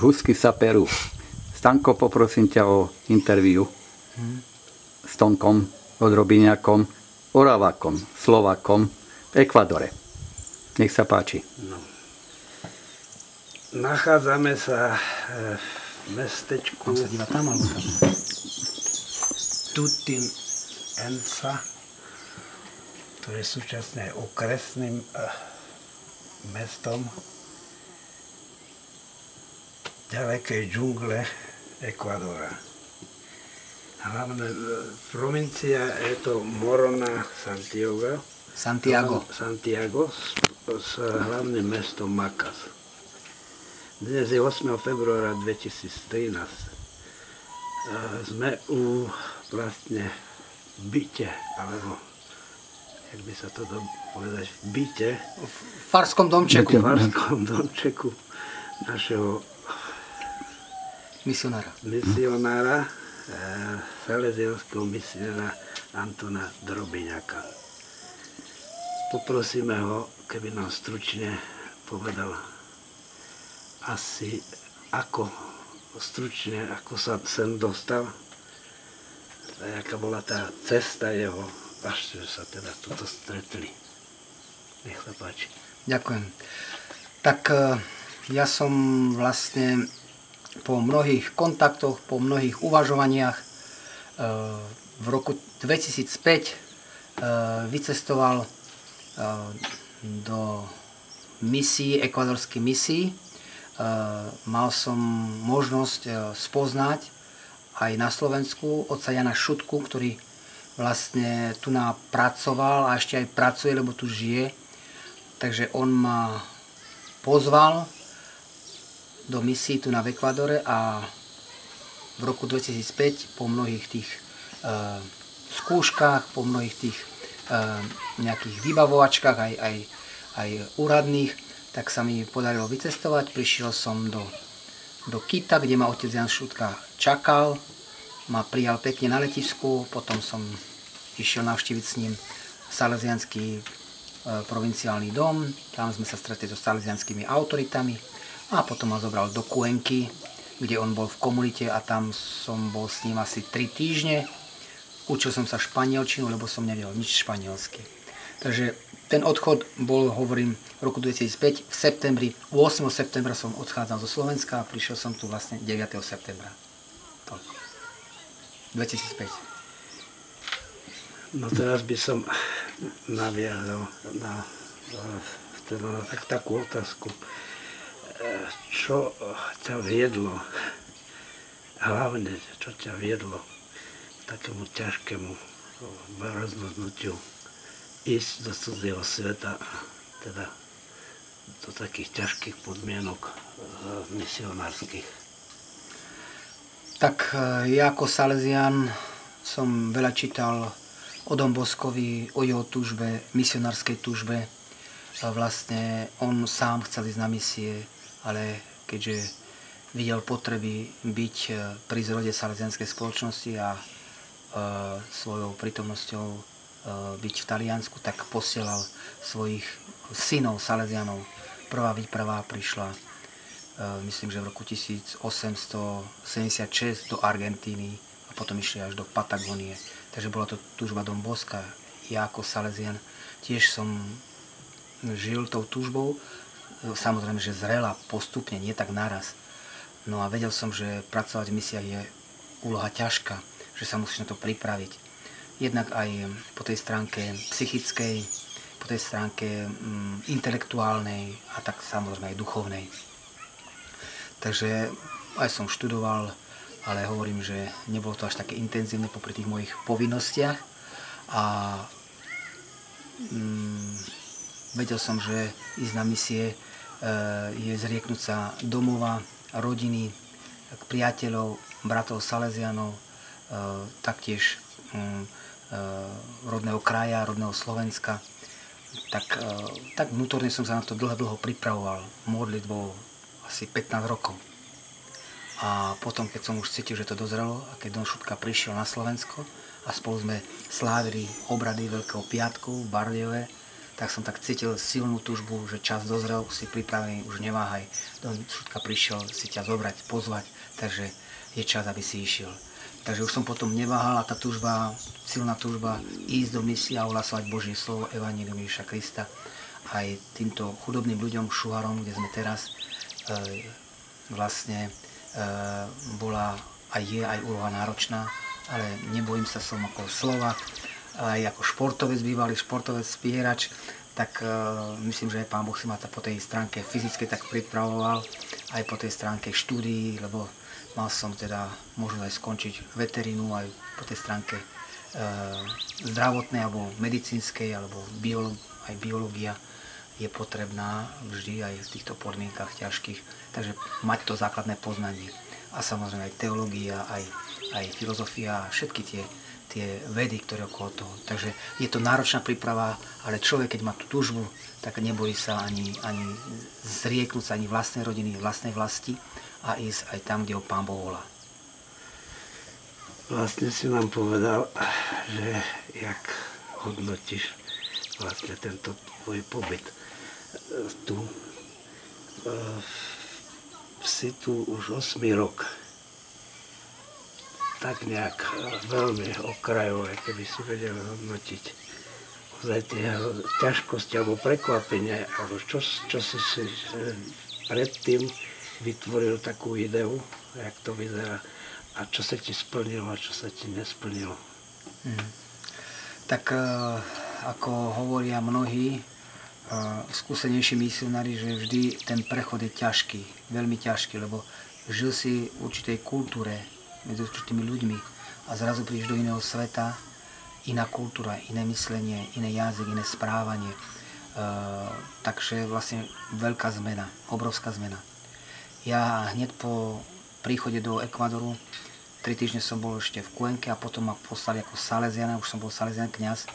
husky sa perú. Stanko, poprosím ťa o interviu s Tonkom, Odrobiniakom, Oravákom, Slovákom v Ekvádore. Nech sa páči. No. Nachádzame sa v mestečku Tutin Ensa, ktoré je súčasne okresným mestom ďalekej džungle Ekvádora. Hlavné provincia je to Morona Santiago s hlavným mestom Macas. Dnes je 8. februára 2013. Sme vlastne v byte, alebo jak by sa to povedať, v byte. V farskom domčeku. V farskom domčeku našeho misionára, salesianského misionára Antona Drobiňaka. Poprosíme ho, keby nám stručne povedal asi ako sa sem dostal a jaká bola tá cesta jeho, až sa teda tuto stretli. Nech sa páči. Ďakujem. Tak ja som vlastne po mnohých kontaktoch, po mnohých uvažovaniach v roku 2005 vycestoval do misií, ekvádorských misií. Mal som možnosť spoznať aj na Slovensku otca Jana Šutku, ktorý vlastne tu pracoval a ešte aj pracuje, lebo tu žije. Takže on ma pozval do misií tu na Ekvádore a v roku 2005 po mnohých tých skúškach, po mnohých tých nejakých vybavovačkách aj úradných, tak sa mi podarilo vycestovať. Prišiel som do Kita, kde ma otec Jan Šutka čakal, ma prijal pekne na letisku, potom som išiel navštíviť s ním salesianský provinciálny dom, tam sme sa stretli so salesianskými autoritami a potom ma zobral do Cuenky, kde on bol v komunite a tam som bol s ním asi 3 týždne. Učil som sa španielčinu, lebo som nevedel nič španielsky. Takže ten odchod bol, hovorím, v roku 2005, v septembri, 8. septembra som odchádzal zo Slovenska a prišiel som tu vlastne 9. septembra. 2005. No teraz by som naviazal na takú otázku. Čo ťa viedlo, hlavne čo ťa viedlo takému ťažkému rozhodnutiu ísť do cudzieho sveta, teda do takých ťažkých podmienok misionárskych? Tak ja ako Salesian som veľa čítal o Don Boscovi, o jeho túžbe, misionárskej túžbe. Vlastne on sám chcel ísť na misie, ale keďže videl potreby byť pri zrode salesianskej spoločnosti a svojou prítomnosťou byť v Taliansku, tak posielal svojich synov Salesianov. Prvá výprava prišla, myslím, že v roku 1876 do Argentíny a potom išli až do Patagónie. Takže bola to túžba Don Bosca. Ja ako Salesian tiež som žil tou túžbou, samozrejme, že zrela postupne, nie tak naraz. No a vedel som, že pracovať v misiách je úloha ťažká, že sa musíš na to pripraviť. Jednak aj po tej stránke psychickej, po tej stránke intelektuálnej a tak samozrejme aj duchovnej. Takže aj som študoval, ale hovorím, že nebolo to až také intenzívne popri tých mojich povinnostiach a vedel som, že ísť na misie je zrieknúť sa domova, rodiny, priateľov, bratov Salesianov, taktiež rodného kraja, rodného Slovenska. Tak vnútorne som sa na to dlho pripravoval, modlitbou asi 15 rokov. A potom, keď som už cítil, že to dozrelo a keď Don Šutka prišiel na Slovensko a spolu sme slávili obrady Veľkého piatku v Bardejove, tak som tak cítil silnú túžbu, že čas dozrel, si pripravený, už neváhaj. Don Šutka prišiel si ťa zobrať, pozvať, takže je čas, aby si išiel. Takže už som potom neváhal a tá túžba, silná túžba ísť do misie a ohlasovať Božie slovo, Evanjelium Ježiša Krista aj týmto chudobným ľuďom, Šuharom, kde sme teraz, vlastne bola aj je aj úloha náročná, ale nebojím sa, som ako Slovák, aj ako športovec, bývalý športovec, spierač, tak myslím, že aj Pán Boh si ma po tej stránke fyzickej tak pripravoval, aj po tej stránke štúdií, lebo mal som teda možnosť aj skončiť veterínu aj po tej stránke zdravotnej alebo medicínskej, alebo aj biológia je potrebná vždy aj v týchto podmienkach ťažkých. Takže mať to základné poznanie. A samozrejme aj teológia, aj filozofia, všetky tie vedy, ktoré okolo toho. Takže je to náročná príprava, ale človek, keď má tú túžbu, tak nebojí sa ani zrieknúť sa ani vlastnej rodiny, vlastnej vlasti a ísť aj tam, kde ho Pán Boh volá. Vlastne si nám povedal, že jak hodnotíš vlastne tento tvoj pobyt tu. Si tu už 8. rok. Tak nejak veľmi okrajové, keby si vedel hodnotiť tie ťažkosti alebo prekvapenia, alebo čo si predtým vytvoril takú ideu, jak to vyzerá, a čo sa ti splnilo a čo sa ti nesplnilo. Tak ako hovoria mnohí skúsenejší misionári, že vždy ten prechod je ťažký, veľmi ťažký, lebo žil si v určitej kultúre medzi určitými ľuďmi a zrazu prídeš do iného sveta, iná kultúra, iné myslenie, iný jazyk, iné správanie. Takže vlastne veľká zmena, obrovská zmena. Ja hneď po príchode do Ekvádoru 3 týždne som bol ešte v Cuenke a potom ma poslali ako Salesiana, už som bol Salesian kňaz,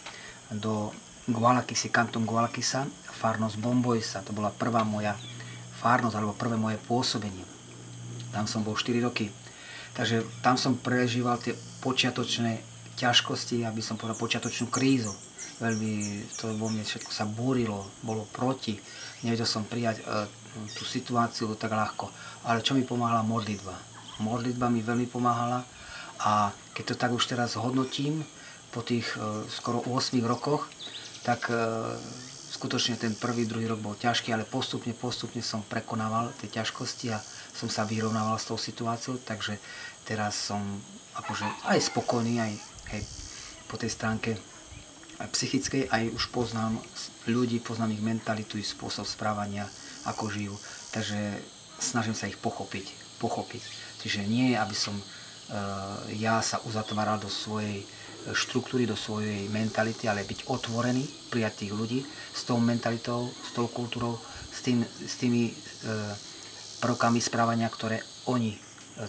do Gualaquisy, kanton Gualaquisa, farnosť Bomboisa. To bola prvá moja farnosť, alebo prvé moje pôsobenie. Tam som bol 4 roky. Takže tam som prežíval tie počiatočné ťažkosti, aby som povedal počiatočnú krízu. Veľmi to vo mne všetko sa búrilo, bolo proti. Nevedel som prijať tú situáciu tak ľahko. Ale čo mi pomáhala modlitba. Modlitba mi veľmi pomáhala a keď to tak už teraz hodnotím, po tých skoro 8 rokoch, tak skutočne ten prvý, druhý rok bol ťažký, ale postupne som prekonával tie ťažkosti a som sa vyrovnával s tou situáciou, takže teraz som akože aj spokojný, aj po tej stránke aj psychickej, aj už poznám ľudí, poznám ich mentalitu, ich spôsob správania, ako žijú, takže snažím sa ich pochopiť. Čiže nie, aby som ja sa uzatváral do svojej štruktúry, do svojej mentality, ale byť otvorený, prijať tých ľudí s tou mentalitou, s tou kultúrou, s tými prvkami správania, ktoré oni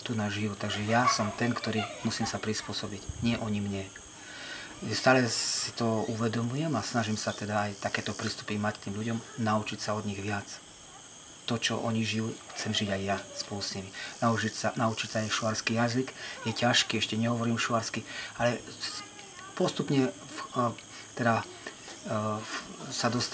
tu nažijú. Takže ja som ten, ktorý musím sa prispôsobiť, nie oni mne. Stále si to uvedomujem a snažím sa teda aj takéto prístupy mať k tým ľuďom, naučiť sa od nich viac. To, čo oni žijú, chcem žiť aj ja spolu s nimi. Naučiť sa aj šuarský jazyk. Je ťažký, ešte nehovorím šuarsky, ale postupne sa dostávam